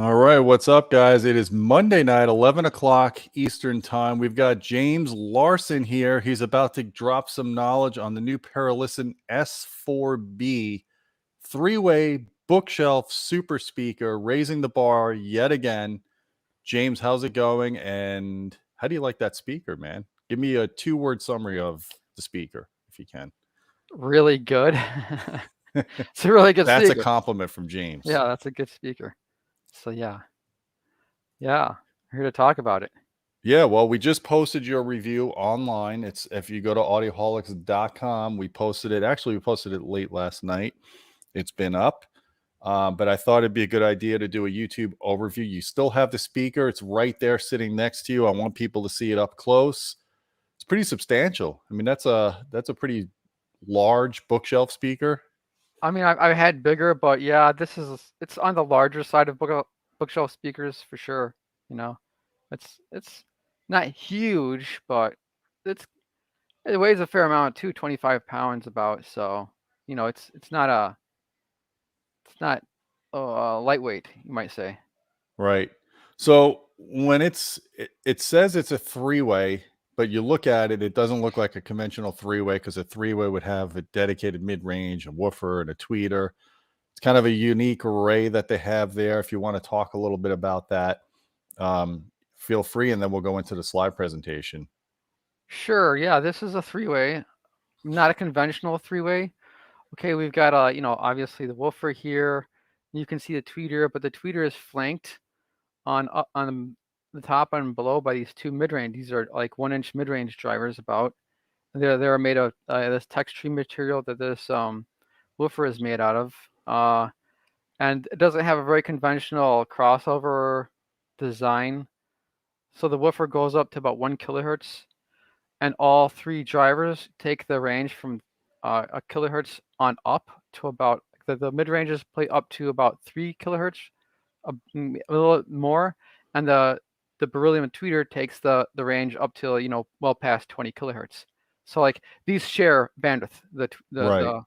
All right, what's up, guys? It is Monday night, 11 o'clock Eastern time. We've got James Larson here. He's about to drop some knowledge on the new Perlisten S4b three-way bookshelf super speaker, raising the bar yet again. James, how's it going? And how do you like that speaker, man? Give me a two-word summary of the speaker, if you can. Really good. It's a really good That's a speaker. compliment from James. Yeah, that's a good speaker. So yeah, I'm here to talk about it. Yeah, well, we just posted your review online. It's if you go to audioholics.com, we posted it. Actually, we posted it late last night. It's been up. But I thought it'd be a good idea to do a YouTube overview. You still have the speaker. It's right there sitting next to you. I want people to see it up close. It's pretty substantial. I mean, that's a pretty large bookshelf speaker. I mean, I've had bigger, but yeah, it's on the larger side of bookshelf speakers for sure. You know, it's not huge, but it weighs a fair amount too, 25 pounds about. So you know, it's not lightweight, you might say. Right. So when it says it's a three-way, but you look at it, it doesn't look like a conventional three-way because a three-way would have a dedicated mid-range, a woofer, and a tweeter. It's kind of a unique array that they have there. If you want to talk a little bit about that, feel free, and then we'll go into the slide presentation. Sure. Yeah, this is a three-way, not a conventional three-way. Okay, we've got obviously the woofer here. You can see the tweeter, but the tweeter is flanked on the top and below by these two mid-range. These are like 1-inch mid-range drivers. About they're made of this texture material that this woofer is made out of, and it doesn't have a very conventional crossover design. So the woofer goes up to about 1 kilohertz, and all three drivers take the range from a kilohertz on up to about the mid ranges play up to about 3 kilohertz, a little more, and the beryllium tweeter takes the range up to well past 20 kilohertz. So like these share bandwidth. Right.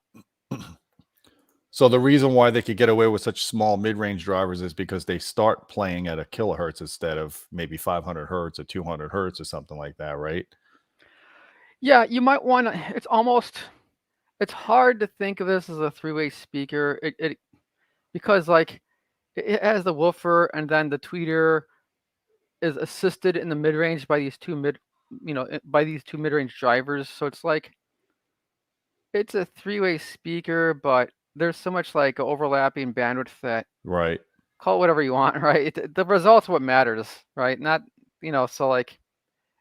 So the reason why they could get away with such small mid-range drivers is because they start playing at a kilohertz instead of maybe 500 hertz or 200 hertz or something like that, right? Yeah, you might want to. It's hard to think of this as a three-way speaker. Because like it has the woofer, and then the tweeter is assisted in the mid-range by these two mid-range drivers. So it's like it's a three-way speaker, but there's so much like overlapping bandwidth that Right. call it whatever you want, right? The result's what matters, right? Not so like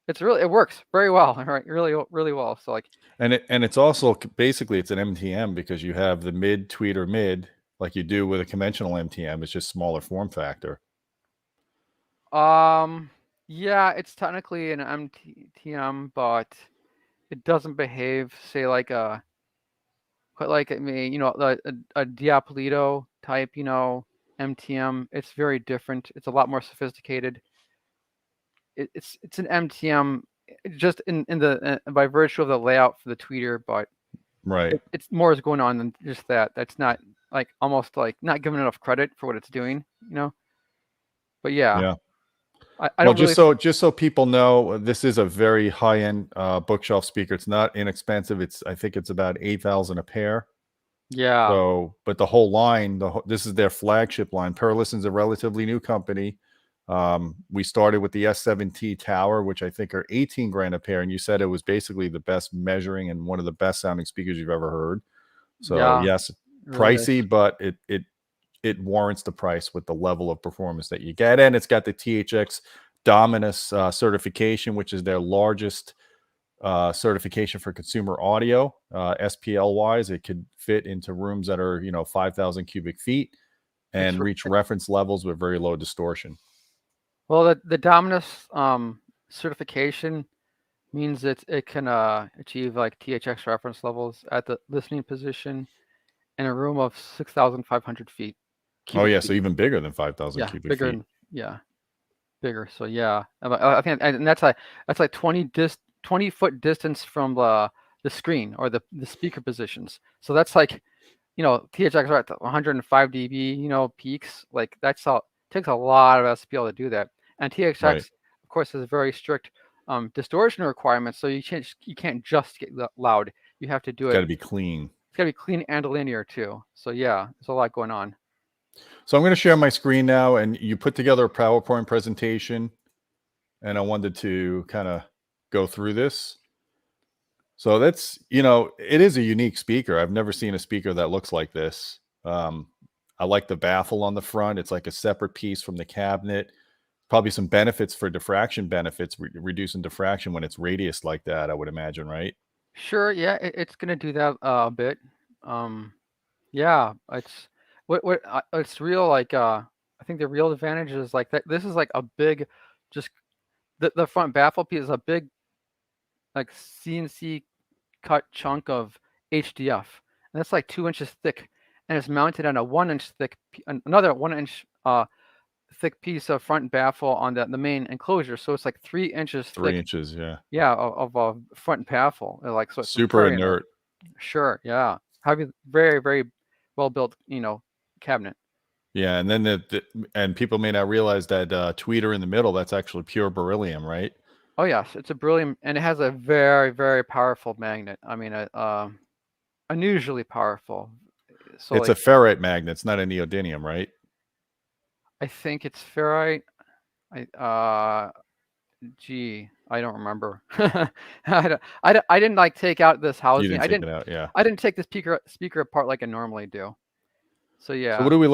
it works very well, right? Really well. So like And it's also basically it's an MTM because you have the mid tweeter mid like you do with a conventional MTM. It's just smaller form factor. yeah, it's technically an MTM, but it doesn't behave say like a Diapolito type, MTM. It's very different. It's a lot more sophisticated. It's an MTM just in the by virtue of the layout for the tweeter, but right. It's more is going on than just that. That's not like almost like not giving enough credit for what it's doing, But yeah. I Well, don't really. just so people know, this is a very high-end bookshelf speaker. It's not inexpensive. I think it's about 8,000 a pair. Yeah. So, but the whole line, this is their flagship line. Perlisten's a relatively new company. We started with the S7T Tower, which I think are 18 grand a pair, and you said it was basically the best measuring and one of the best sounding speakers you've ever heard. So Yeah, yes, really pricey, is. but it warrants the price with the level of performance that you get, and it's got the THX Dominus certification, which is their largest certification for consumer audio. SPL wise, it could fit into rooms that are 5,000 cubic feet and reach reference levels with very low distortion. Well, the Dominus certification means it can achieve like THX reference levels at the listening position in a room of 6,500 feet. Oh yeah, so even bigger than 5,000 Yeah, cubic bigger. feet. Yeah, bigger. So yeah, I think, and that's like 20-foot distance from the screen or the speaker positions. So that's like THX are at 105 dB, peaks. Like that's all takes a lot of SPL to do that. And THX, Right. of course, has very strict distortion requirements, so you can't just get loud. You have to do It's got it. to be clean. It's got to be clean and linear too. So yeah, there's a lot going on. So I'm going to share my screen now, and you put together a PowerPoint presentation, and I wanted to kind of go through this. So that's, it is a unique speaker. I've never seen a speaker that looks like this. I like the baffle on the front. It's like a separate piece from the cabinet. Probably some benefits for diffraction benefits, reducing diffraction when it's radius like that, I would imagine, right? Sure, yeah, it's gonna do that a bit. Yeah, it's it's real. Like I think the real advantage is like that. This is like a big, just the front baffle piece is a big like CNC cut chunk of HDF, and it's like 2 inches thick, and it's mounted on a 1 inch thick, another 1 inch thick piece of front baffle on the main enclosure. So it's like 3 inches 3 thick. inches, yeah. Yeah, of a front baffle. Like so, it's Super very inert. Sure, yeah. Having very, very well built, cabinet. Yeah, and then and people may not realize that tweeter in the middle, that's actually pure beryllium, right? Oh yes, it's a beryllium, and it has a very, very powerful magnet. I mean, unusually powerful. So It's like, a ferrite magnet. It's not a neodymium, right? I think it's ferrite. Gee, I don't remember. I didn't like take out this You housing. didn't take it out, yeah. I didn't take the speaker apart like I normally do. So yeah. So what are we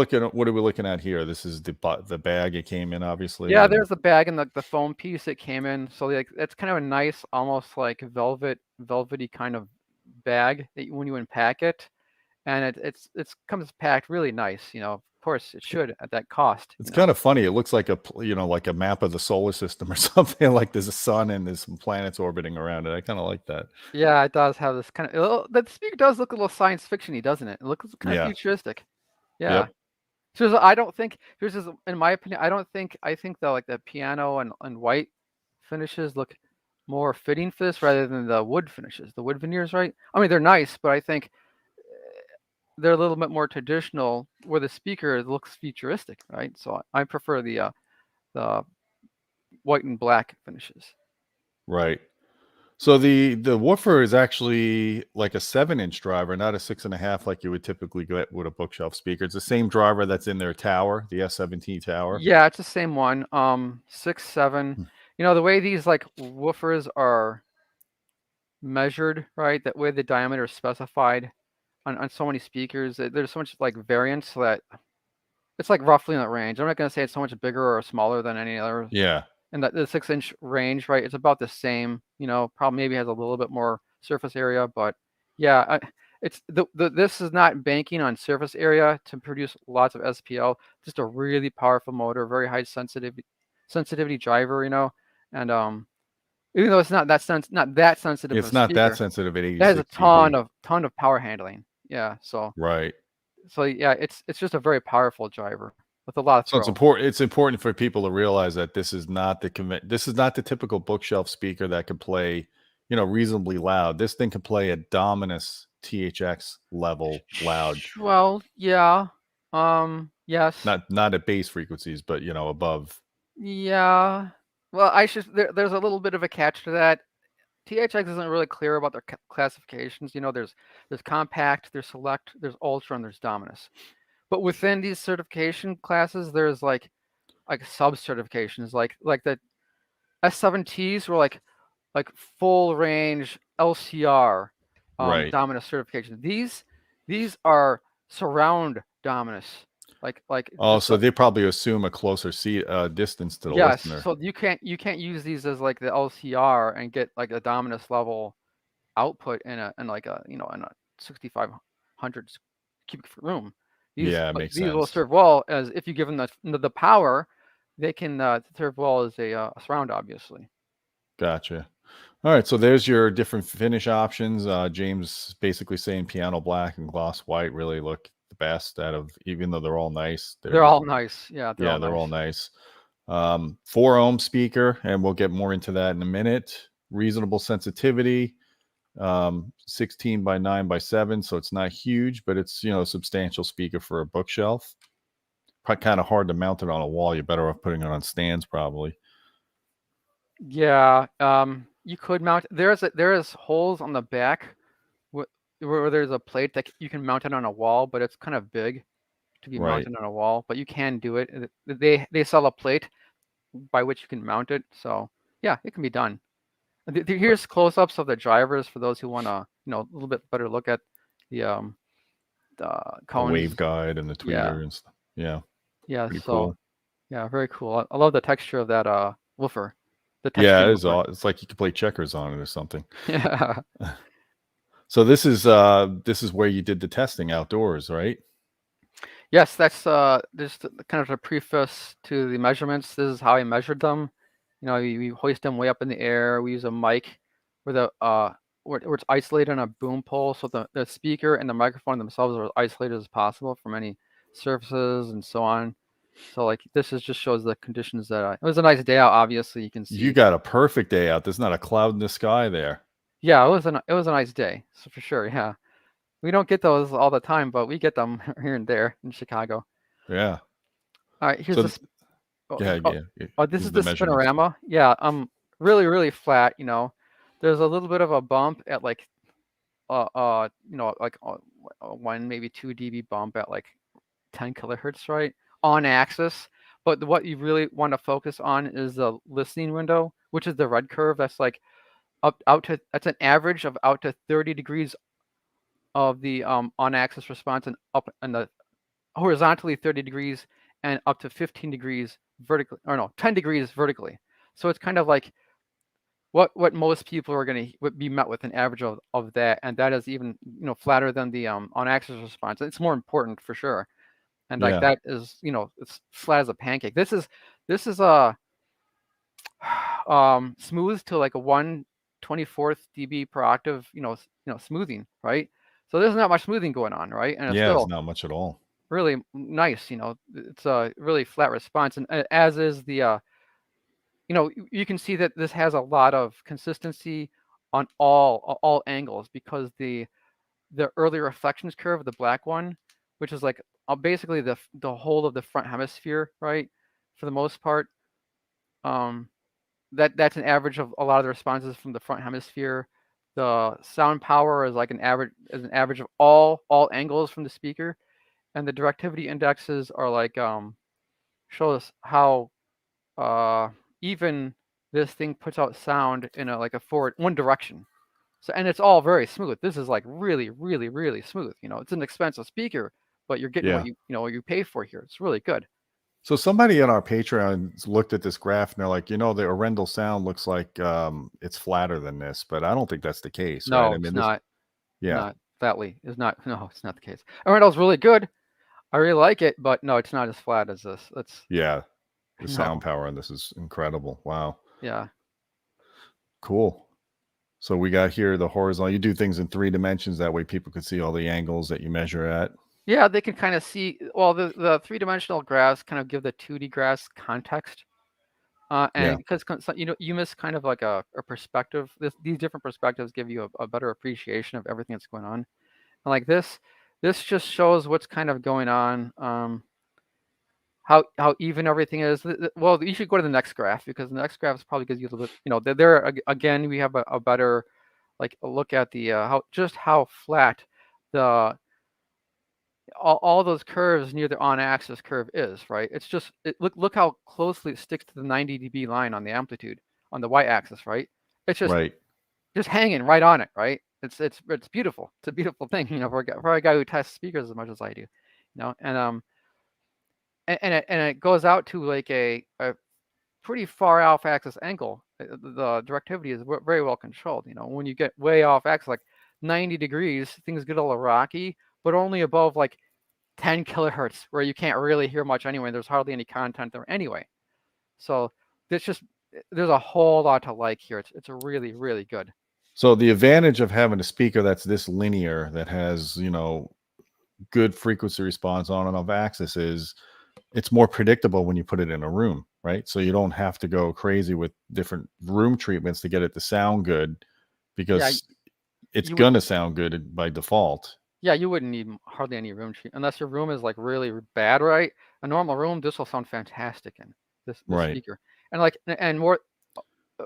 looking at here? This is the bag it came in, obviously. Yeah, and there's the bag and the foam piece it came in. So like it's kind of a nice, almost like velvety kind of bag that when you unpack it, and it's comes packed really nice. Of course it should at that cost. it's kind of funny. It looks like like a map of the solar system or something. Like there's a sun and there's some planets orbiting around it. I kind of like that. Yeah, it does have this kind of. The speaker does look a little science fictiony, doesn't it? It looks kind of Yeah. futuristic. Yeah. Yep. So I don't think this is, in my opinion, I think that like the piano and white finishes look more fitting for this rather than the wood finishes, the wood veneers, right? I mean, they're nice, but I think they're a little bit more traditional where the speaker looks futuristic, right? So I prefer the white and black finishes. Right. So the woofer is actually like a 7-inch driver, not a 6.5 like you would typically get with a bookshelf speaker. It's the same driver that's in their tower, the S17 tower. Yeah, it's the same one. 6, 7. The way these like woofers are measured, right? That way the diameter is specified on so many speakers. There's so much like variance that it's like roughly in that range. I'm not gonna say it's so much bigger or smaller than any other. Yeah. In the 6-inch range, right? It's about the same. Probably maybe has a little bit more surface area, but yeah, it's this is not banking on surface area to produce lots of SPL. Just a really powerful motor, very high sensitivity driver, and even though it's not that sensitive, It's of a not that speaker, sensitive at it has 86 a dB. ton of power handling. Yeah, so Right. yeah, it's just a very powerful driver with a lot of So throw. it's important for people to realize that this is not the typical bookshelf speaker that could play, reasonably loud. This thing can play at Dominus THX level loud. Well, yeah, yes, Not at bass frequencies, but above. yeah. Well, there's a little bit of a catch to that. THX isn't really clear about their classifications. There's compact, there's select, there's ultra, and there's dominus. But within these certification classes, there's like sub certifications, like the S7Ts were like full range LCR Right. dominus certification. These are surround dominus, like Oh, so they probably assume a closer distance to the yes. listener. So you can't use these as like the LCR and get like a dominus level output in a 6,500 cubic foot room. Yeah, it makes These will sense. serve well as if you give them the power, they can serve well as a surround, obviously. Gotcha. All right, so there's your different finish options. James basically saying piano black and gloss white really look the best out of, even though they're all nice. They're all nice. Yeah, they're all nice. 4-ohm speaker, and we'll get more into that in a minute. Reasonable sensitivity, 16 by 9 by 7, so it's not huge, but it's a substantial speaker for a bookshelf. kind of hard to mount it on a wall. You're better off putting it on stands, probably. Yeah, you could mount. There's holes on the back where there's a plate that you can mount it on a wall, but it's kind of big to be Right. mounted on a wall. But you can do it. They sell a plate by which you can mount it. So yeah, it can be done. Here's close-ups of the drivers for those who want to, a little bit better look at the cones. The waveguide and the tweeter Yeah. and stuff. Yeah. Yeah. Pretty So cool. yeah, very cool. I love the texture of that woofer. The Yeah, texture it is. woofer. It's like you could play checkers on it or something. Yeah. So this is where you did the testing outdoors, right? Yes, that's just kind of a preface to the measurements. This is how I measured them. We hoist them way up in the air. We use a mic where it's isolated on a boom pole, so the speaker and the microphone themselves are as isolated as possible from any surfaces and so on. So like this just shows the conditions that it was a nice day out. Obviously, you can see. You got a perfect day out. There's not a cloud in the sky there. Yeah, it was a nice day, so for sure. Yeah, we don't get those all the time, but we get them here and there in Chicago. Yeah. All right, here's So this. yeah. Oh, this is the the measurements. spinorama. Yeah, really, really flat. There's a little bit of a bump at like, like 1 maybe 2 dB bump at like 10 kilohertz, right, on axis. But what you really want to focus on is the listening window, which is the red curve. That's like that's an average of out to 30 degrees of the on axis response, and up and the horizontally 30 degrees and up to 15 degrees vertically, or no, 10 degrees vertically. So it's kind of like what most people are going to be met with an average of that, and that is even flatter than the on axis response. It's more important for sure, and like that is it's flat as a pancake. This is smooth to like a 1/24 dB per octave, smoothing, right? So there's not much smoothing going on, right? And it's It's still not much at all. really nice. It's a really flat response, and as is the you can see that this has a lot of consistency on all angles, because the early reflections curve, the black one, which is like basically the whole of the front hemisphere, right, for the most part, that's an average of a lot of the responses from the front hemisphere. The sound power is like an average of all angles from the speaker, and the directivity indexes are like show us how even this thing puts out sound in a forward one direction. So, and it's all very smooth. This is like really, really, really smooth. It's an expensive speaker, but you're getting what you pay for here. It's really good. So somebody on our Patreon looked at this graph and they're like, the Arendelle sound looks like it's flatter than this, but I don't think that's the case, No, right? I it's mean, not. yeah, Not flatly. It's not. No, it's not the case. Arendelle's really good. I really like it, but no, it's not as flat as this. the No. sound power on this is incredible. Wow, Yeah. cool. So we got here the horizontal. You do things in 3 dimensions, that way people can see all the angles that you measure at. Yeah, they can kind of see. Well, the 3-dimensional graphs kind of give the 2D graphs context. And because you miss kind of like a perspective. These different perspectives give you a better appreciation of everything that's going on. And like this just shows what's kind of going on. How even everything is. Well, you should go to the next graph, because the next graph probably gives you a little bit. There again, we have a better like a look at the how flat the all those curves near the on-axis curve is, right? It's just look how closely it sticks to the 90 dB line on the amplitude on the y-axis, right? It's just hanging right on it, right? It's beautiful. It's a beautiful thing, for a guy who tests speakers as much as I do, and it goes out to like a pretty far off axis angle. The directivity is very well controlled. When you get way off axis, like 90 degrees, things get a little rocky, but only above like 10 kilohertz, where you can't really hear much anyway. There's hardly any content there anyway. So there's a whole lot to like here. It's really, really good. So the advantage of having a speaker that's this linear, that has, good frequency response on and off axis, is it's more predictable when you put it in a room, right? So you don't have to go crazy with different room treatments to get it to sound good, because it's going to sound good by default. Yeah, you wouldn't need hardly any room treatment unless your room is like really bad, right? A normal room, this will sound fantastic in this Right. speaker. And like and more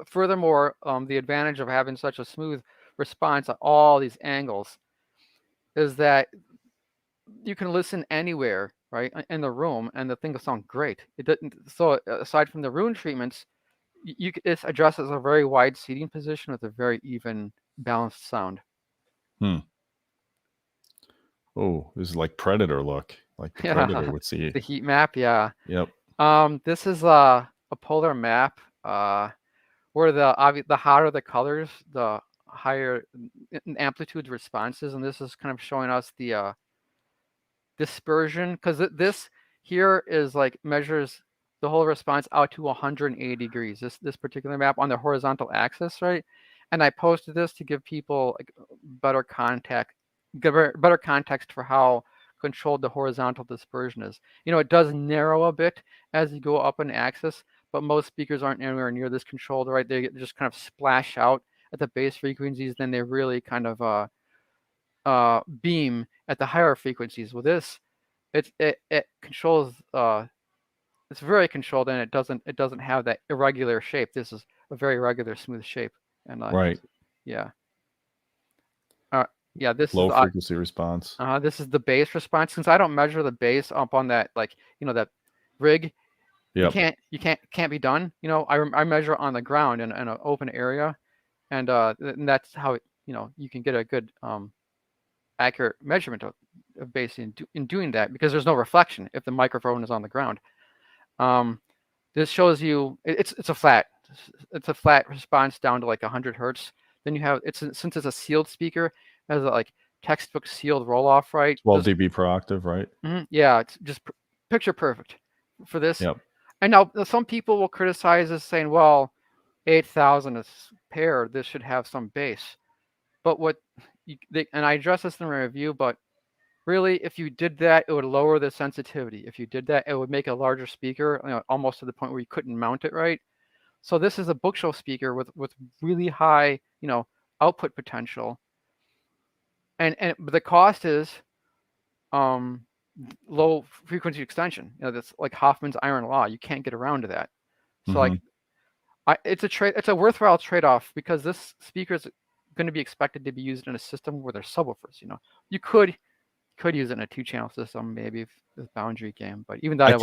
furthermore, the advantage of having such a smooth response at all these angles is that you can listen anywhere, right, in the room, and the thing will sound great. It doesn't. So aside from the room treatments, it addresses a very wide seating position with a very even, balanced sound. Oh, this is like Predator look, like the Predator Yeah, would see it. the heat map. Yeah. Yep. This is a polar map. Where the hotter the colors, the higher amplitude responses, and this is kind of showing us the dispersion, because this here is like measures the whole response out to 180 degrees. This particular map on the horizontal axis, right? And I posted this to give people like better better context for how controlled the horizontal dispersion is. It does narrow a bit as you go up an axis, but most speakers aren't anywhere near this controlled, right? They just kind of splash out at the base frequencies, then they really kind of beam at the higher frequencies. With this, it controls. It's very controlled, and it doesn't have that irregular shape. This is a very regular, smooth shape, and Right. yeah, yeah. Low frequency response. This is the bass response. Since I don't measure the bass up on that, like that rig, Yep. you can't be done. I measure on the ground in an open area, and that's how you can get a good accurate measurement of bass in doing that, because there's no reflection if the microphone is on the ground. This shows you it's a flat response down to like 100 hertz. Then you have since it's a sealed speaker, it has a like textbook sealed roll off, right? 12 dB per octave, right? Yeah, it's just picture perfect for this. Yep. And now some people will criticize this, saying, well, 8,000 is pair, this should have some bass. But and I address this in my review, but really, if you did that, it would lower the sensitivity. If you did that, it would make a larger speaker, almost to the point where you couldn't mount it right. So this is a bookshelf speaker with really high, output potential. And but the cost is low frequency extension. That's like Hoffman's iron law. You can't get around to that. So like, it's a worthwhile trade-off, because this speaker is going to be expected to be used in a system where there's subwoofers. You could use it in a 2-channel system, maybe with boundary gain, but even that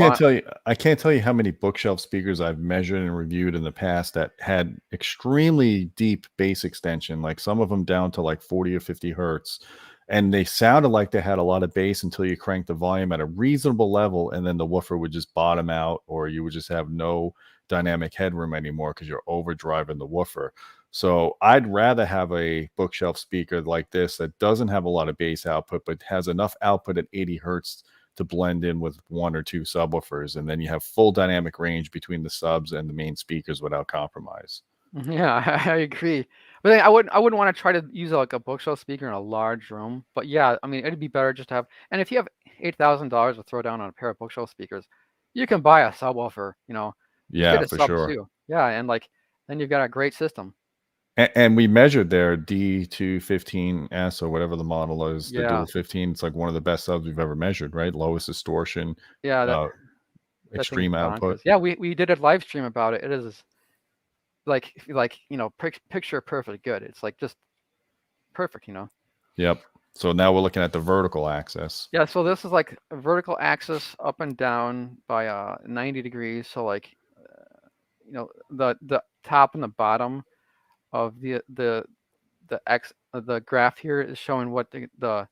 I can't tell you how many bookshelf speakers I've measured and reviewed in the past that had extremely deep bass extension, like some of them down to like 40 or 50 hertz. And they sounded like they had a lot of bass until you cranked the volume at a reasonable level, and then the woofer would just bottom out, or you would just have no dynamic headroom anymore because you're overdriving the woofer. So I'd rather have a bookshelf speaker like this that doesn't have a lot of bass output, but has enough output at 80 hertz to blend in with 1 or 2 subwoofers. And then you have full dynamic range between the subs and the main speakers without compromise. Yeah, I agree. But then I wouldn't want to try to use like a bookshelf speaker in a large room. But yeah, I mean, it'd be better just to have. And if you have $8,000 to throw down on a pair of bookshelf speakers, you can buy a subwoofer. Yeah, get a for sub sure. too. Yeah, and like then you've got a great system. And we measured their D215S or whatever the model is, the Yeah. dual 15. It's like one of the best subs we've ever measured, right? Lowest distortion, Yeah, that extreme output. bonkers. Yeah, we did a live stream about it. It is like picture perfect good. It's like just perfect. Yep. So now we're looking at the vertical axis. Yeah, so this is like a vertical axis up and down by 90 degrees. So like the top and the bottom of the graph here is showing what the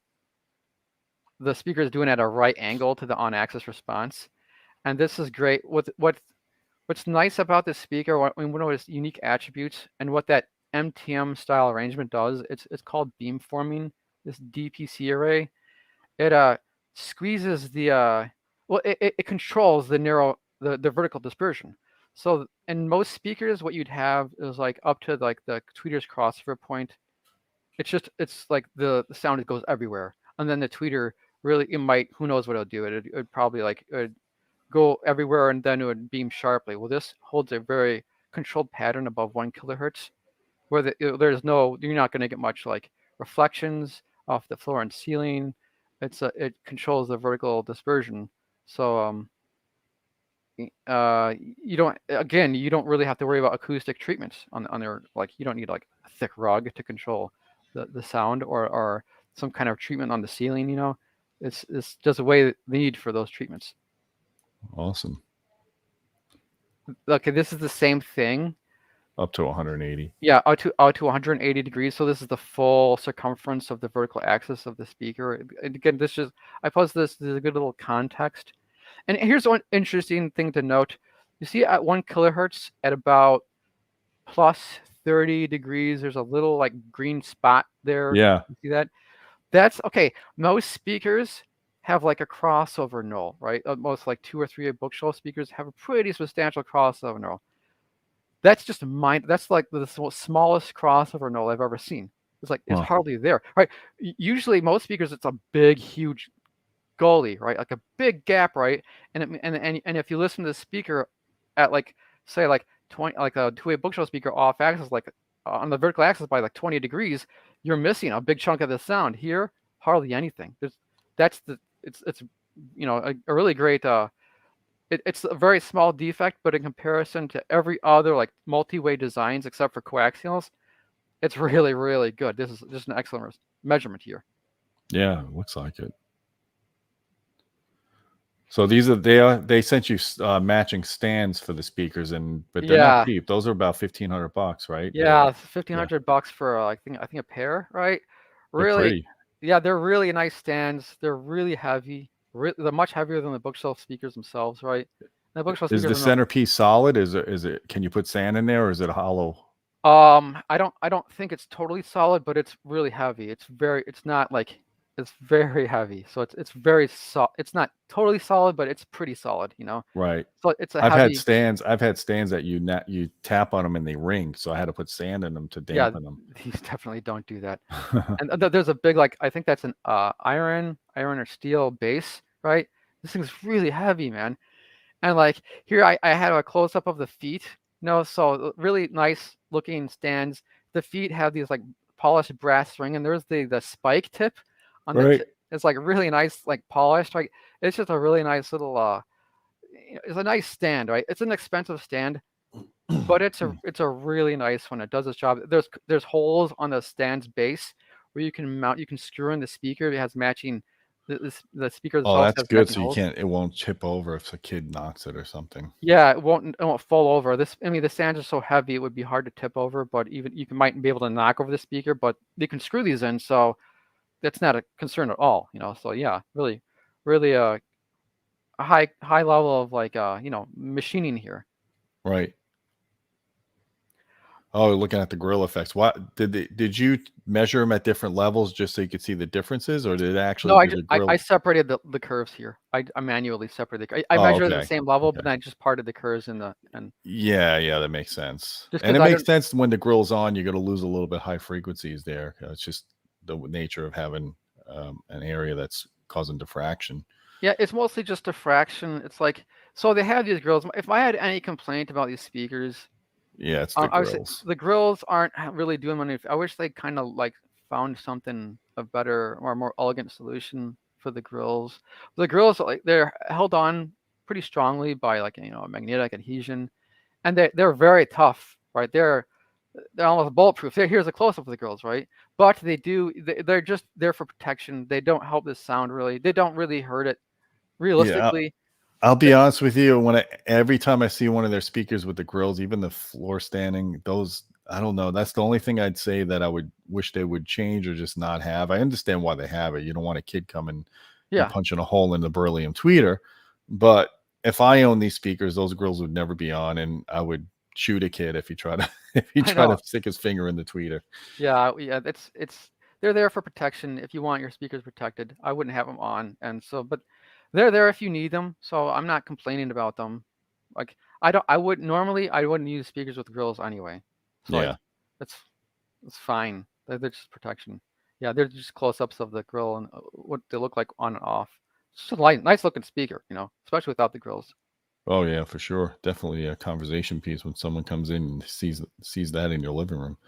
speaker is doing at a right angle to the on-axis response. And this is great. What's nice about this speaker, one of its unique attributes, and what that MTM style arrangement does, it's called beamforming. This DPC array, it squeezes it controls the vertical dispersion. So in most speakers, what you'd have is like up to like the tweeter's crossover point. It's like the sound goes everywhere, and then the tweeter really, who knows what it'll do. It'd probably go everywhere, and then it would beam sharply. Well, this holds a very controlled pattern above 1 kilohertz, where you're not going to get much like reflections off the floor and ceiling. It controls the vertical dispersion. So you don't really have to worry about acoustic treatments on their, like, you don't need like a thick rug to control the sound, or some kind of treatment on the ceiling. It's just a way they need for those treatments. Awesome. Okay, this is the same thing. Up to 180. Yeah, out to 180 degrees. So this is the full circumference of the vertical axis of the speaker. And again, I pose this as a good little context. And here's one interesting thing to note. You see at 1 kilohertz at about plus 30 degrees, there's a little like green spot there. Yeah. You see that? That's okay. Most speakers have like a crossover null, right? Most like 2 or 3 bookshelf speakers have a pretty substantial crossover null. That's just that's like the smallest crossover null I've ever seen. It's like it's hardly there, right? Usually most speakers, it's a big, huge gully, right? Like a big gap, right? And if you listen to the speaker at like, say, like 20, like a 2-way bookshelf speaker off axis, like on the vertical axis by like 20 degrees, you're missing a big chunk of the sound. Here, hardly anything. It's a really great. It's a very small defect, but in comparison to every other like multi-way designs except for coaxials, it's really, really good. This is just an excellent measurement here. Yeah, looks like it. So they sent you matching stands for the speakers, but they're not cheap. Those are about $1,500, right? Yeah, $1,500 for I think a pair, right? Really, they're pretty. Yeah, they're really nice stands. They're really heavy. They're much heavier than the bookshelf speakers themselves, right? The bookshelf Is the centerpiece solid? Is it? Can you put sand in there, or is it hollow? I don't think it's totally solid, but it's really heavy. It's very heavy. So it's very it's not totally solid, but it's pretty solid, Right. So it's a I've heavy. I've had stands that you tap on them and they ring, so I had to put sand in them to dampen them. These definitely don't do that. And there's a big, like, I think that's an iron or steel base, right? This thing's really heavy, man. And like here, I had a close up of the feet. So really nice looking stands. The feet have these like polished brass ring, and there's the spike tip on the it's like really nice, like polished. Like it's just a really nice little it's a nice stand, right? It's an expensive stand, but it's a really nice one. It does its job. There's holes on the stand's base where you can screw in the speaker. It has matching. The speaker itself. Oh, that's good. So it won't chip over if a kid knocks it or something. Yeah, it won't fall over. The stands are so heavy it would be hard to tip over, but even might be able to knock over the speaker. But you can screw these in, so that's not a concern at all. So yeah, really, really a high level of like machining here. Right. Oh, looking at the Grille effects. What did you measure them at different levels just so you could see the differences, or did it actually? No, I separated the curves here. I manually separated. I measured at the same level, but then I just parted the curves and Yeah, that makes sense. And it makes sense when the Grille's on, you're going to lose a little bit high frequencies there. It's just the nature of having an area that's causing diffraction. Yeah, it's mostly just diffraction. It's like, so they have these Grilles. If I had any complaint about these speakers. Yeah, it's the Grilles. The Grilles aren't really doing money. I wish they kind of like found something a better or more elegant solution for the Grilles. The Grilles, like, they're held on pretty strongly by like a magnetic adhesion, and they're very tough, right? They're almost bulletproof. Here's a close up of the Grilles, right? But they're just there for protection. They don't help the sound really. They don't really hurt it realistically. Yeah. I'll be honest with you. Every time I see one of their speakers with the grills, even the floor standing, those, I don't know. That's the only thing I'd say that I would wish they would change or just not have. I understand why they have it. You don't want a kid coming and punching a hole in the beryllium tweeter. But if I own these speakers, those grills would never be on, and I would shoot a kid if he tried to stick his finger in the tweeter. Yeah. They're there for protection. If you want your speakers protected, I wouldn't have them on. And so, but they're there if you need them. So I'm not complaining about them. Like I wouldn't use speakers with grills anyway. So yeah, it's fine. They're just protection. Yeah, they're just close-ups of the grill and what they look like on and off. It's just a nice looking speaker, especially without the grills. Oh yeah, for sure. Definitely a conversation piece when someone comes in and sees that in your living room.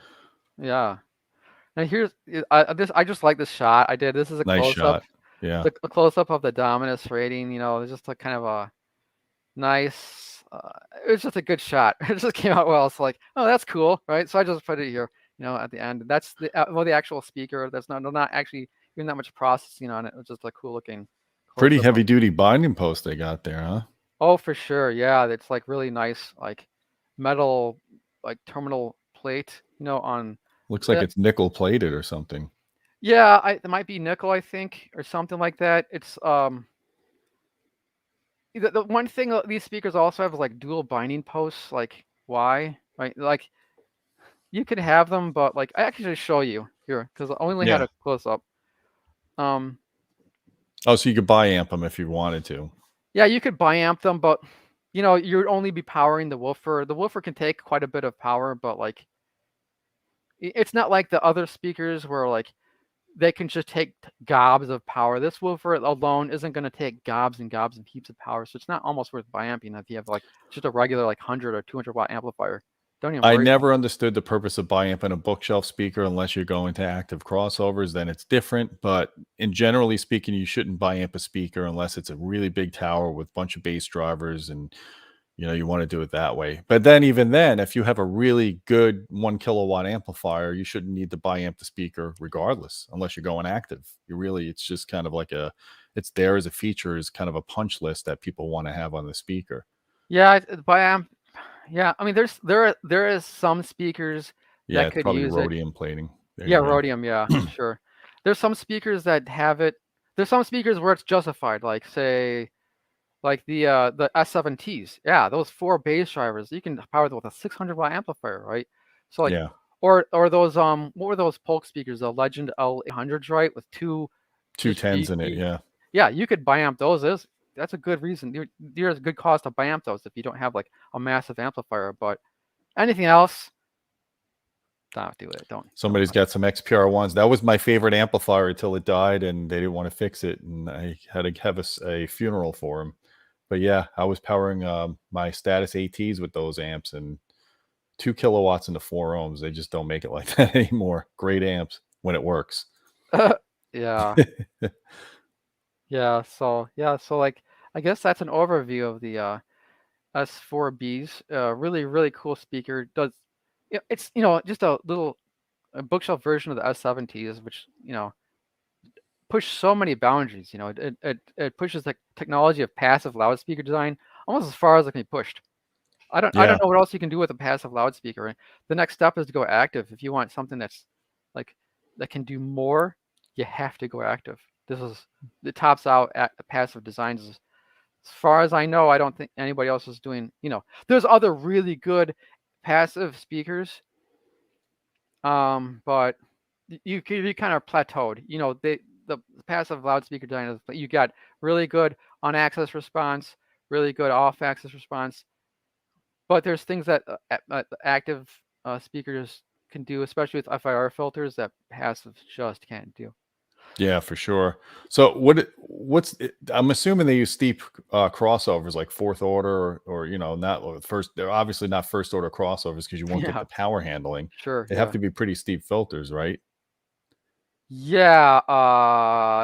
Yeah. And here's this. I just like this shot. I did. This is a Nice close up. shot. Yeah. The close up of the Dominus rating. It's just a kind of a nice. It was just a good shot. It just came out well. It's like, oh, that's cool, right? So I just put it here. At the end. That's the the actual speaker. That's not actually even that much processing on it. It was just a cool looking. Pretty Close-up heavy duty binding post they got there, huh? Oh, for sure. Yeah, it's like really nice, like metal, like terminal plate. On Looks like that. it's nickel plated or something. Yeah, it might be nickel, I think, or something like that. It's the one thing these speakers also have is like dual binding posts. Like why? Right? Like you could have them, but like I actually just show you here because I only had Yeah. a close up. Oh, so you could buy amp them if you wanted to. Yeah, you could biamp them, but you'd only be powering the woofer. The woofer can take quite a bit of power, but like it's not like the other speakers where like they can just take gobs of power. This woofer alone isn't going to take gobs and gobs and heaps of power, so it's not almost worth biamping if you have like just a regular like 100 or 200 watt amplifier. Don't even I worry about never understood the purpose of biamping a bookshelf speaker unless you're going to active crossovers. Then it's different. But in generally speaking, you shouldn't biamp a speaker unless it's a really big tower with a bunch of bass drivers and you want to do it that way. But then even then, if you have a really good 1 kilowatt amplifier, you shouldn't need to biamp the speaker regardless, unless you're going active. It's just kind of like it's there as a feature, as kind of a punch list that people want to have on the speaker. Yeah, biamp. Yeah, I mean, there is some speakers Yeah, that it's could probably use it. rhodium plating. There Yeah, you go. rhodium. Yeah, for sure. There's some speakers that have it. There's some speakers where it's justified, like say like the S7Ts. Yeah, those 4 bass drivers, you can power them with a 600 watt amplifier, right? So like, Yeah. or those what were those Polk speakers? The Legend L800s, right? With two Two just tens in it. Yeah. yeah, you could biamp those. That's a good reason. There's a good cost to biamp those if you don't have like a massive amplifier. But anything else, don't do it. Don't. Somebody's got some XPR ones. That was my favorite amplifier until it died and they didn't want to fix it. And I had to have a funeral for him. But yeah, I was powering my Status ATs with those amps, and 2 kilowatts into 4 ohms. They just don't make it like that anymore. Great amps when it works. Yeah. Yeah. So like, I guess that's an overview of the S4Bs. Really, really cool speaker. It's just a little bookshelf version of the S7Ts, which push so many boundaries. It pushes the technology of passive loudspeaker design almost as far as it can be pushed. I don't Yeah. know what else you can do with a passive loudspeaker. The next step is to go active. If you want something that's like that can do more, you have to go active. It tops out at passive designs. As far as I know, I don't think anybody else is doing. There's other really good passive speakers, but you kind of plateaued. The passive loudspeaker design is you got really good on-axis response, really good off-axis response, but there's things that active speakers can do, especially with FIR filters, that passive just can't do. Yeah, for sure. So I'm assuming they use steep crossovers like fourth order or not first. They're obviously not first order crossovers because you won't get Yeah, the power handling. sure. They have Yeah. to be pretty steep filters, right? Yeah.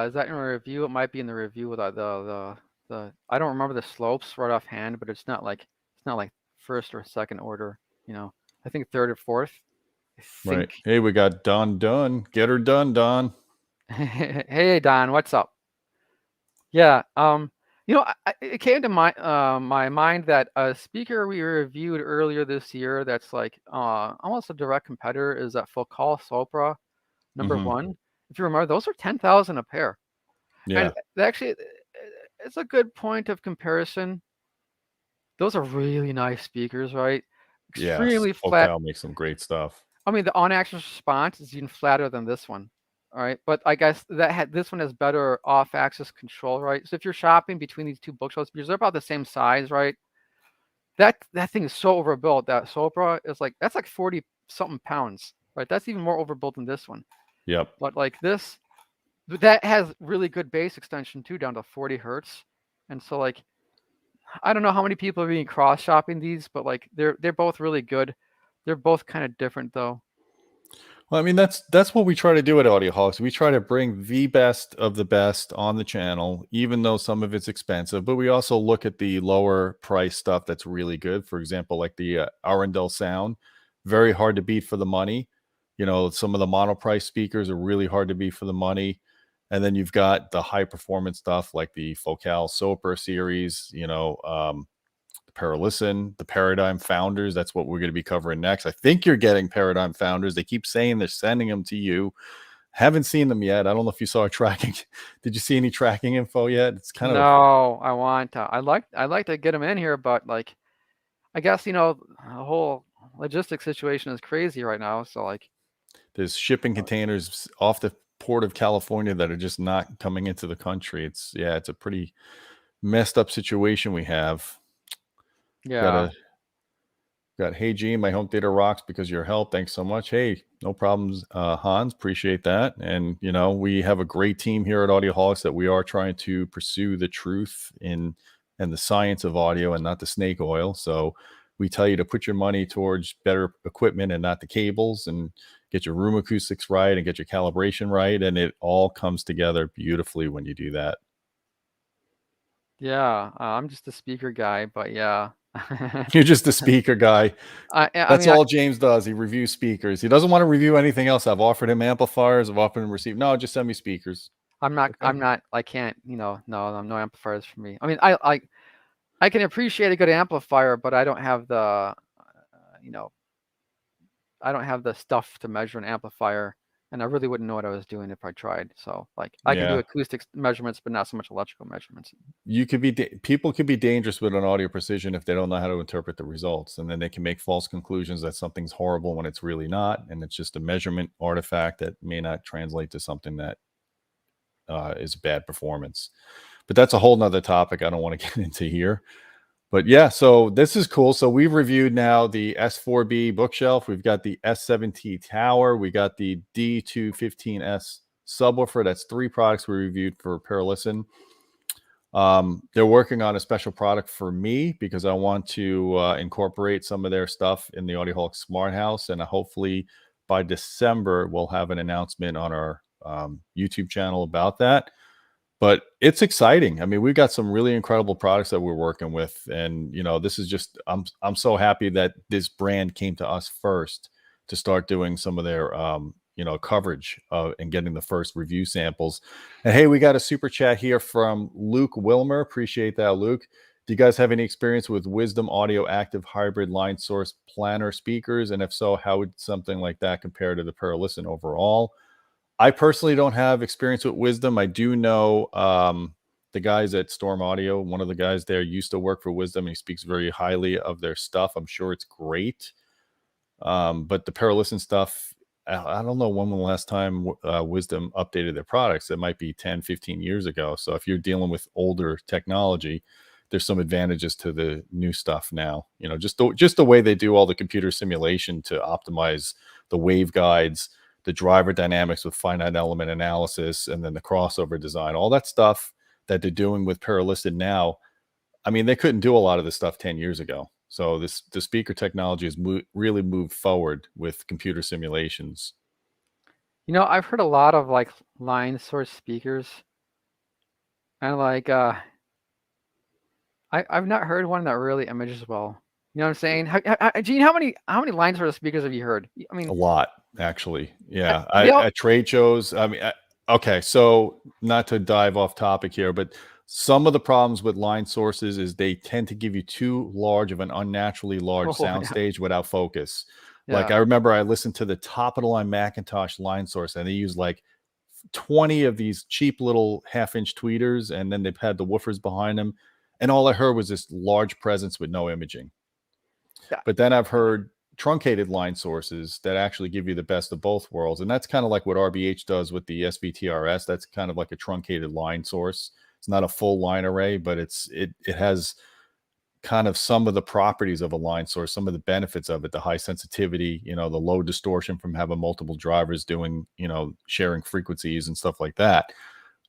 Is that in a review? It might be in the review with the I don't remember the slopes right offhand, but it's not like first or second order. I think third or fourth. I Right. think. Hey, we got Don Dunn. Get her done, Don. Hey Don, what's up? Yeah. It came to my mind that a speaker we reviewed earlier this year that's like almost a direct competitor is that Focal Sopra number Hmm. 1. If you remember, those are 10,000 a pair, and Yeah. actually, it's a good point of comparison. Those are really nice speakers, right? Yes. Extremely flat. Focal makes some great stuff. I mean, the on-axis response is even flatter than this one. All right, but I guess this one has better off-axis control, right? So if you're shopping between these two bookshelves, because they're about the same size, right? That thing is so overbuilt. That Sopra is that's like 40 something pounds, right? That's even more overbuilt than this one. Yep. But like this, that has really good bass extension too, down to 40 hertz. And so like, I don't know how many people are being cross shopping these, but like they're both really good. They're both kind of different though. Well, I mean, that's what we try to do at Audioholics. We try to bring the best of the best on the channel, even though some of it's expensive. But we also look at the lower price stuff that's really good. For example, like the Arundel Sound, very hard to beat for the money. You know, some of the monoprice speakers are really hard to beat for the money. And then you've got the high performance stuff like the Focal Soper series. Perlisten, the Paradigm Founders. That's what we're going to be covering next. I think you're getting Paradigm Founders. They keep saying they're sending them to you. Haven't seen them yet. I don't know if you saw tracking. Did you see any tracking info yet? It's kind of No, I want to. I'd like to get them in here, but like, I guess the whole logistics situation is crazy right now. So like, there's shipping containers off the port of California that are just not coming into the country. It's a pretty messed up situation we have. yeah. Got hey G, my home theater rocks because of your help. Thanks so much. Hey, no problems, Hans. Appreciate that. And we have a great team here at Audioholics that we are trying to pursue the truth and the science of audio and not the snake oil. So we tell you to put your money towards better equipment and not the cables, and get your room acoustics right and get your calibration right. And it all comes together beautifully when you do that. Yeah, I'm just a speaker guy, but yeah. You're just a speaker guy. I That's mean, all James does. He reviews speakers. He doesn't want to review anything else. I've offered him amplifiers. I've offered him receive. No, just send me speakers. Okay. I'm not, I can't, no, no amplifiers for me. I mean, I can appreciate a good amplifier, but I don't have the, I don't have the stuff to measure an amplifier, and I really wouldn't know what I was doing if I tried. So like, I can do Yeah. acoustics measurements, but not so much electrical measurements. People can be dangerous with an audio precision if they don't know how to interpret the results, and then they can make false conclusions that something's horrible when it's really not, and it's just a measurement artifact that may not translate to something that is bad performance. But that's a whole nother topic I don't want to get into here. But yeah, so this is cool. So we've reviewed now the S4b bookshelf. We've got the S7T tower. We got the D215S subwoofer. That's 3 products we reviewed for Perlisten. They're working on a special product for me because I want to incorporate some of their stuff in the Audioholics Smart House. And hopefully by December, we'll have an announcement on our YouTube channel about that. But it's exciting. I mean, we've got some really incredible products that we're working with. And, this is just, I'm so happy that this brand came to us first to start doing some of their, coverage and getting the first review samples. And hey, we got a super chat here from Luke Wilmer. Appreciate that, Luke. Do you guys have any experience with Wisdom Audio Active Hybrid Line Source Planner speakers? And if so, how would something like that compare to the Perlisten overall? I personally don't have experience with Wisdom. I do know the guys at Storm Audio. One of the guys there used to work for Wisdom, and he speaks very highly of their stuff. I'm sure it's great. But the Perlisten stuff, I don't know when the last time Wisdom updated their products. It might be 10, 15 years ago. So if you're dealing with older technology, there's some advantages to the new stuff now. Just the way they do all the computer simulation to optimize the waveguides, the driver dynamics with finite element analysis, and then the crossover design, all that stuff that they're doing with Perlisten now. I mean, they couldn't do a lot of this stuff 10 years ago. So the speaker technology has really moved forward with computer simulations. I've heard a lot of like line source speakers, and like, I've not heard one that really images well. You know what I'm saying? Gene, how many line source speakers have you heard? I mean, A lot, actually. Yeah. all, At trade shows. I mean, okay. So not to dive off topic here, but some of the problems with line sources is they tend to give you too large of an unnaturally large soundstage without focus. Like I remember I listened to the top of the line Macintosh line source, and they use like 20 of these cheap little 1/2-inch tweeters, and then they've had the woofers behind them. And all I heard was this large presence with no imaging. Yeah. But then I've heard truncated line sources that actually give you the best of both worlds. And that's kind of like what RBH does with the SVTRS. That's kind of like a truncated line source. It's not a full line array, but it has kind of some of the properties of a line source, some of the benefits of it, the high sensitivity, the low distortion from having multiple drivers doing, sharing frequencies and stuff like that.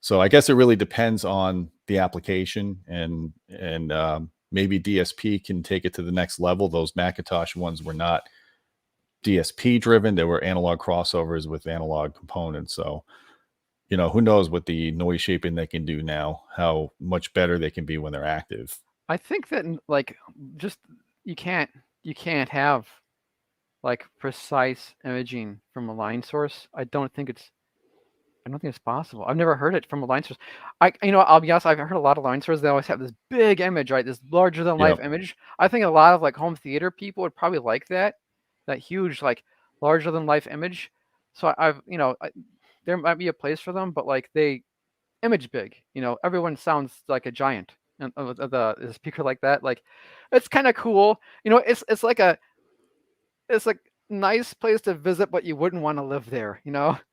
So I guess it really depends on the application, and maybe DSP can take it to the next level. Those Macintosh ones were not DSP driven. There were analog crossovers with analog components. So, who knows what the noise shaping they can do now, how much better they can be when they're active. I think that like just you can't have like precise imaging from a line source. I don't think it's possible. I've never heard it from a line source. I'll be honest, I've heard a lot of line sources. They always have this big image, right? This larger than life image. I think a lot of like home theater people would probably like that huge, like larger than life image. So there might be a place for them, but like they image big, everyone sounds like a giant. And the speaker like that, like it's kind of cool. It's like nice place to visit, but you wouldn't want to live there,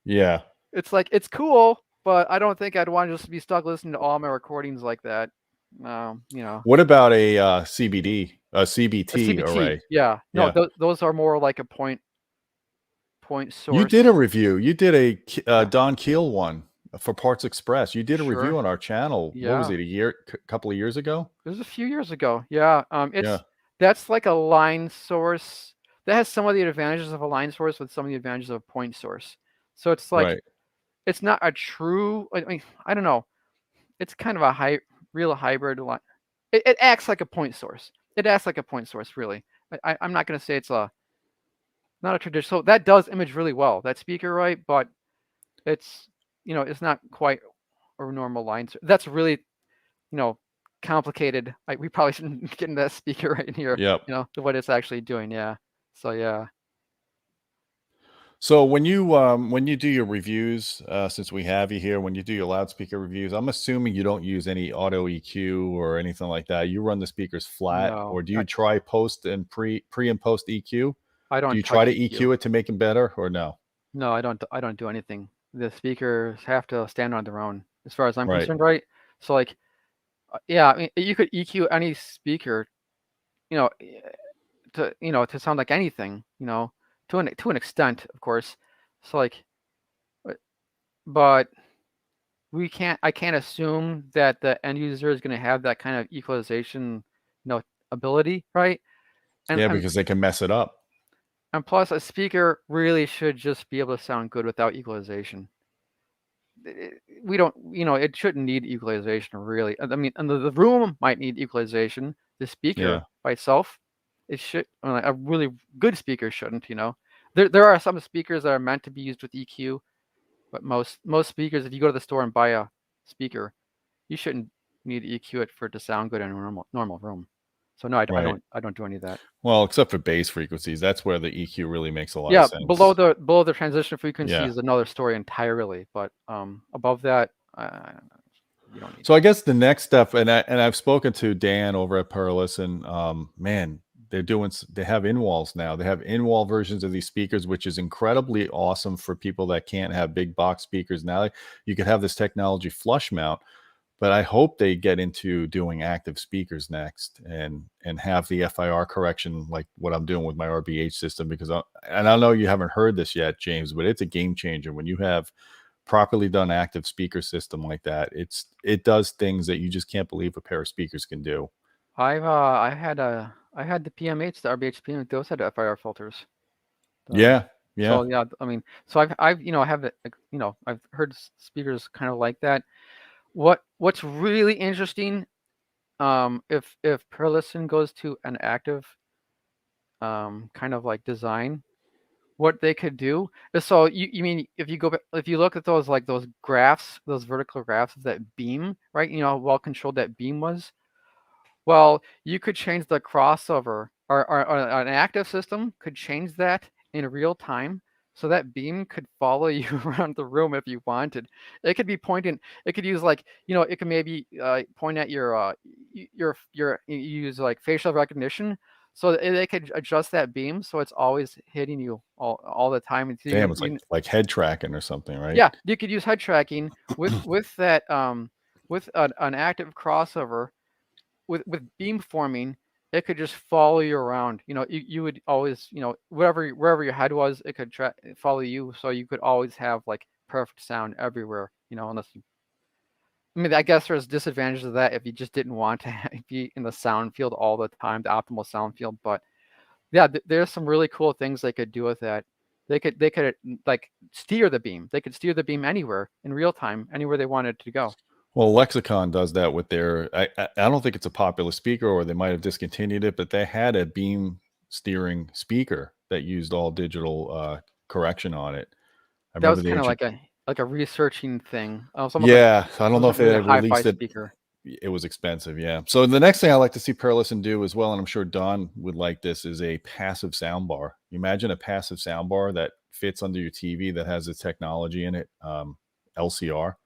Yeah. It's like, it's cool, but I don't think I'd want to just be stuck listening to all my recordings like that. What about a CBT array? Yeah. No, those are more like a point source. You did a review. You did a Yeah. Don Keel one for Parts Express. You did a Sure. review on our channel. Yeah. What was it, a couple of years ago? It was a few years ago. Yeah. That's like a line source that has some of the advantages of a line source with some of the advantages of a point source. So it's like, Right. it's not a true, I don't know. It's kind of a real hybrid line. It acts like a point source. It acts like a point source, really. I'm not going to say it's not a traditional. So that does image really well, that speaker, right? But it's, it's not quite a normal line. That's really, complicated. We probably shouldn't get into that speaker right in here. Yep. What it's actually doing. Yeah. So yeah. So when you do your reviews, since we have you here, when you do your loudspeaker reviews, I'm assuming you don't use any auto EQ or anything like that. You run the speakers flat, No, or do you try post and pre and post EQ? I don't. Do you try to EQ it to make them better, or no? No, I don't do anything. The speakers have to stand on their own, as far as I'm Right. concerned, right? So like, yeah, I mean, you could EQ any speaker, to sound like anything, to an extent, of course. So like, but I can't assume that the end user is going to have that kind of equalization, ability, right? Yeah, because they can mess it up. And plus, a speaker really should just be able to sound good without equalization. We don't, it shouldn't need equalization, really. I mean, and the room might need equalization. The speaker by itself, it should. A really good speaker shouldn't. There are some speakers that are meant to be used with EQ, but most speakers, if you go to the store and buy a speaker, you shouldn't need to EQ it for it to sound good in a normal room. So no, I don't do any of that. Well, except for bass frequencies, that's where the EQ really makes a lot of sense. Yeah, below the transition frequency is another story entirely. But above that, you don't need. So I guess the next step, and I've spoken to Dan over at Perlisten. Man, they have in-walls now. They have in-wall versions of these speakers, which is incredibly awesome for people that can't have big box speakers. Now you could have this technology flush mount. But I hope they get into doing active speakers next and have the FIR correction like what I'm doing with my RBH system, because and I know you haven't heard this yet, James, but it's a game changer when you have properly done active speaker system like that. It does things that you just can't believe a pair of speakers can do. I had the PM8s, the RBH PM, those had FIR filters. Yeah. So yeah, I mean, so I've I've heard speakers kind of like that. What's really interesting, if Perlisten goes to an active kind of like design, what they could do is, so you mean if you look at those graphs, those vertical graphs of that beam, right? How well controlled that beam was. Well, you could change the crossover, or an active system could change that in real time. So that beam could follow you around the room if you wanted. It could be pointing. It could use it could maybe point at you use like facial recognition, so they could adjust that beam so it's always hitting you all the time. And damn, it's like head tracking or something, right? Yeah, you could use head tracking with that with an active crossover. With beamforming, it could just follow you around. You would always, wherever your head was, it could follow you, so you could always have like perfect sound everywhere. Unless I mean, I guess there's disadvantages of that if you just didn't want to be in the sound field all the time, the optimal sound field. But Yeah, there's some really cool things they could do with that. They could like steer the beam. They could steer the beam anywhere in real time, anywhere they wanted to go. Well, Lexicon does that with their. I don't think it's a popular speaker, or they might have discontinued it, but they had a beam steering speaker that used all digital correction on it. I That remember was they kind of like a researching thing. It's almost like yeah, I it don't was know a if they really had hi-fi released it. speaker. It was expensive, yeah. So the next thing I like to see Perlisten do as well, and I'm sure Don would like this, is a passive soundbar. You imagine a passive soundbar that fits under your TV that has the technology in it, LCR.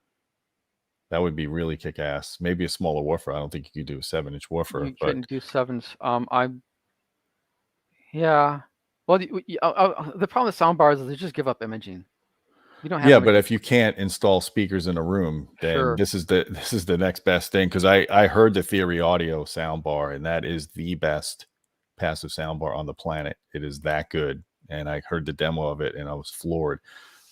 That would be really kick-ass. Maybe a smaller woofer. I don't think you could do a 7-inch woofer, You but couldn't do sevens. Yeah. Well, the problem with soundbars is they just give up imaging. You don't have yeah, but imaging. if you can't install speakers in a room, then Sure. this is the next best thing. Because I heard the Theory Audio soundbar, and that is the best passive soundbar on the planet. It is that good, and I heard the demo of it, and I was floored.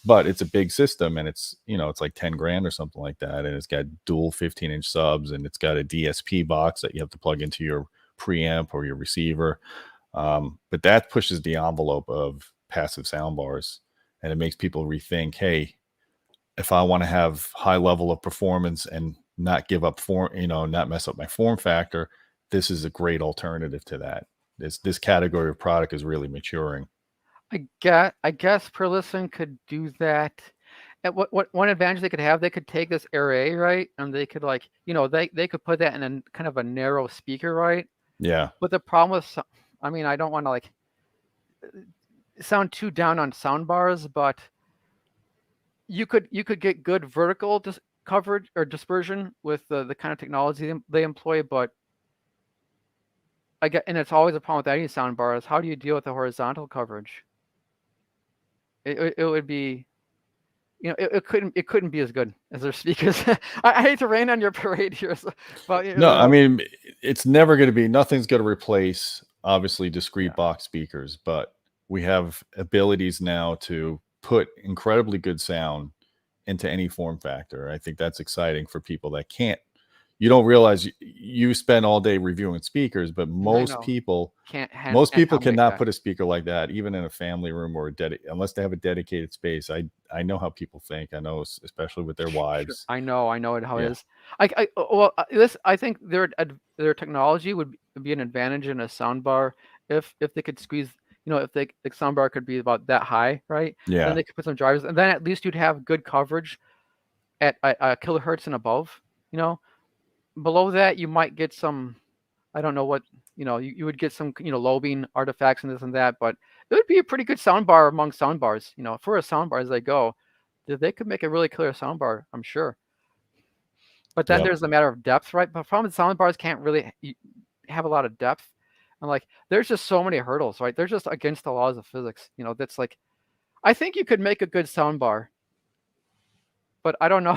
But it's a big system, and it's it's like 10 grand or something like that, and it's got dual 15-inch subs, and it's got a DSP box that you have to plug into your preamp or your receiver. But that pushes the envelope of passive soundbars, and it makes people rethink, hey, if I want to have high level of performance and not give up form, not mess up my form factor, this is a great alternative to that. This category of product is really maturing. I guess Perlisten could do that. And what one advantage they could have, they could take this array, right, and they could they could put that in a kind of a narrow speaker, right? Yeah. But the problem with, I mean, I don't want to like sound too down on sound bars, but you could get good vertical coverage or dispersion with the kind of technology they employ, but and it's always a problem with any sound bars. How do you deal with the horizontal coverage? It would be, it couldn't be as good as their speakers. I hate to rain on your parade here, but No, I mean, it's never going to be, nothing's going to replace obviously discrete Yeah. box speakers, but we have abilities now to put incredibly good sound into any form factor. I think that's exciting for people that can't. You don't realize you spend all day reviewing speakers, but most people can't cannot that. put a speaker like that, even in a family room or unless they have a dedicated space. I know how people think. I know, especially with their wives. Sure. I know how Yeah. it is. I think their technology would be an advantage in a soundbar if they could squeeze, if the soundbar could be about that high, right? Yeah. Then they could put some drivers, and then at least you'd have good coverage at a kilohertz and above. Below that you might get some, I don't know what, you would get some, lobing artifacts and this and that, but it would be a pretty good soundbar among soundbars. For a soundbar as they go, they could make a really killer soundbar, I'm sure. But then Yep. there's a matter of depth, right? But problem with soundbars can't really have a lot of depth, and like there's just so many hurdles, right? They're just against the laws of physics. That's like, I think you could make a good soundbar, but I don't know.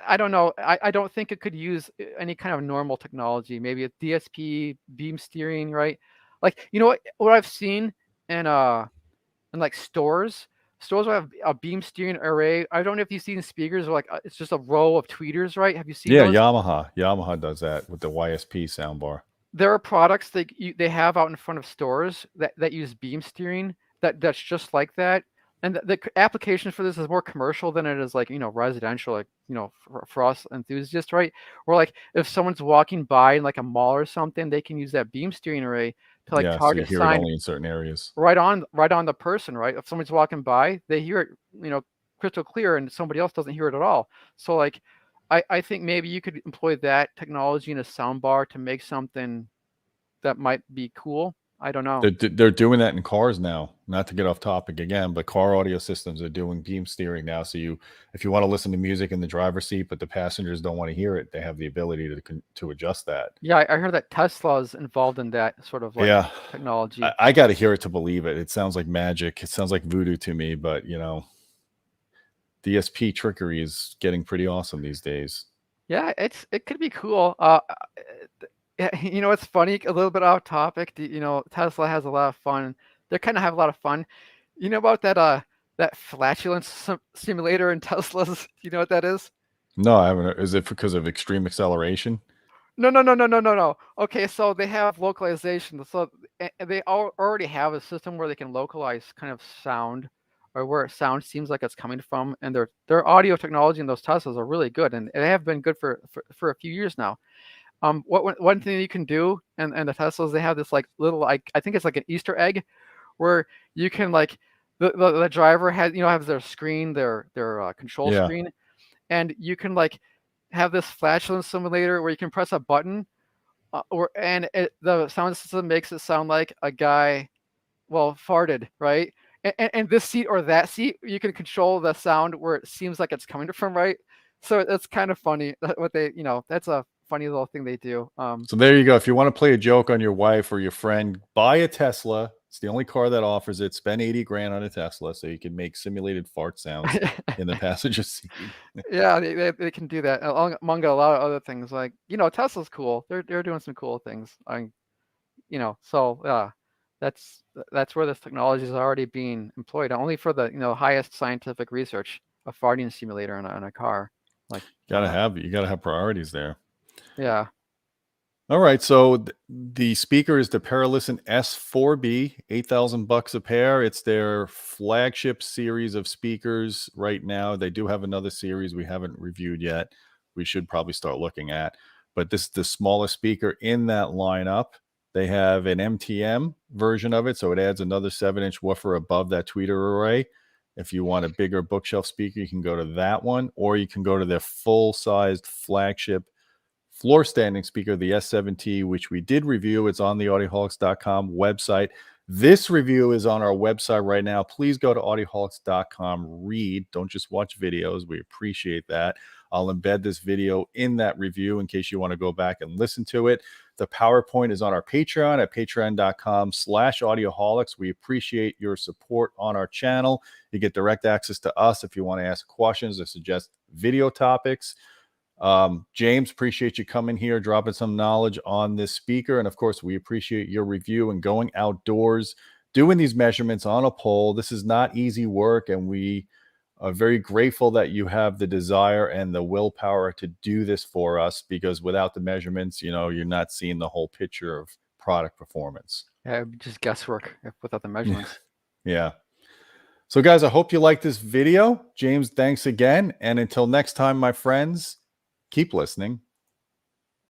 I don't know. I don't think it could use any kind of normal technology. Maybe a DSP, beam steering, right? Like, what I've seen in like stores. Stores will have a beam steering array. I don't know if you've seen speakers like it's just a row of tweeters, right? Have you seen Yeah, those? Yamaha does that with the YSP soundbar. There are products they have out in front of stores that use beam steering that's just like that. And the application for this is more commercial than it is like, residential, like, for us enthusiasts, right? Or like if someone's walking by in like a mall or something, they can use that beam steering array to like Yeah, so you target hear it sign only in certain areas. right on the person, right? If someone's walking by, they hear it, crystal clear, and somebody else doesn't hear it at all. So like, I think maybe you could employ that technology in a soundbar to make something that might be cool. I don't know. They're doing that in cars now. Not to get off topic again, but car audio systems are doing beam steering now. So if you want to listen to music in the driver's seat, but the passengers don't want to hear it, they have the ability to adjust that. Yeah, I heard that Tesla's involved in that sort of like technology. I got to hear it to believe it. It sounds like magic. It sounds like voodoo to me, but DSP trickery is getting pretty awesome these days. Yeah, it could be cool. It's funny, a little bit off topic. Tesla has a lot of fun. They kind of have a lot of fun. You know about that flatulence simulator in Teslas? Do you know what that is? No, I haven't. Is it because of extreme acceleration? No. Okay, so they have localization. So they already have a system where they can localize kind of sound, or where sound seems like it's coming from, and their audio technology in those Teslas are really good, and they have been good for a few years now. One thing you can do, and the Teslas, they have this like little, like, I think it's like an Easter egg, where you can like the driver has, has their screen, their control Yeah. screen, and you can like have this flatulence simulator where you can press a button, the sound system makes it sound like a guy, well, farted, right? And this seat or that seat, you can control the sound where it seems like it's coming from, right? So it's kind of funny what they, that's a funny little thing they do. So there you go. If you want to play a joke on your wife or your friend, buy a Tesla. It's the only car that offers it. Spend 80 grand on a Tesla so you can make simulated fart sounds in the passenger seat. Yeah, they can do that among a lot of other things. Like, Tesla's cool. They're doing some cool things. So that's where this technology is already being employed, only for the highest scientific research, a farting simulator in a car. Like, You gotta have priorities there. yeah. All right, so the speaker is the Perlisten S4b, $8,000 a pair. It's their flagship series of speakers right now. They do have another series we haven't reviewed yet. We should probably start looking at, but this is the smallest speaker in that lineup. They have an MTM version of it, so it adds another 7-inch woofer above that tweeter array. If you want a bigger bookshelf speaker, you can go to that one, or you can go to their full-sized flagship floor standing speaker, the S7T, which we did review. It's on the Audioholics.com website. This review is on our website right now. Please go to Audioholics.com, read. Don't just watch videos. We appreciate that. I'll embed this video in that review in case you want to go back and listen to it. The PowerPoint is on our Patreon at patreon.com/Audioholics. We appreciate your support on our channel. You get direct access to us if you want to ask questions or suggest video topics. James, appreciate you coming here, dropping some knowledge on this speaker. And of course, we appreciate your review and going outdoors, doing these measurements on a pole. This is not easy work, and we are very grateful that you have the desire and the willpower to do this for us, because without the measurements, you're not seeing the whole picture of product performance. Yeah, it'd be just guesswork without the measurements. Yeah. So guys, I hope you like this video. James, thanks again. And until next time, my friends, keep listening.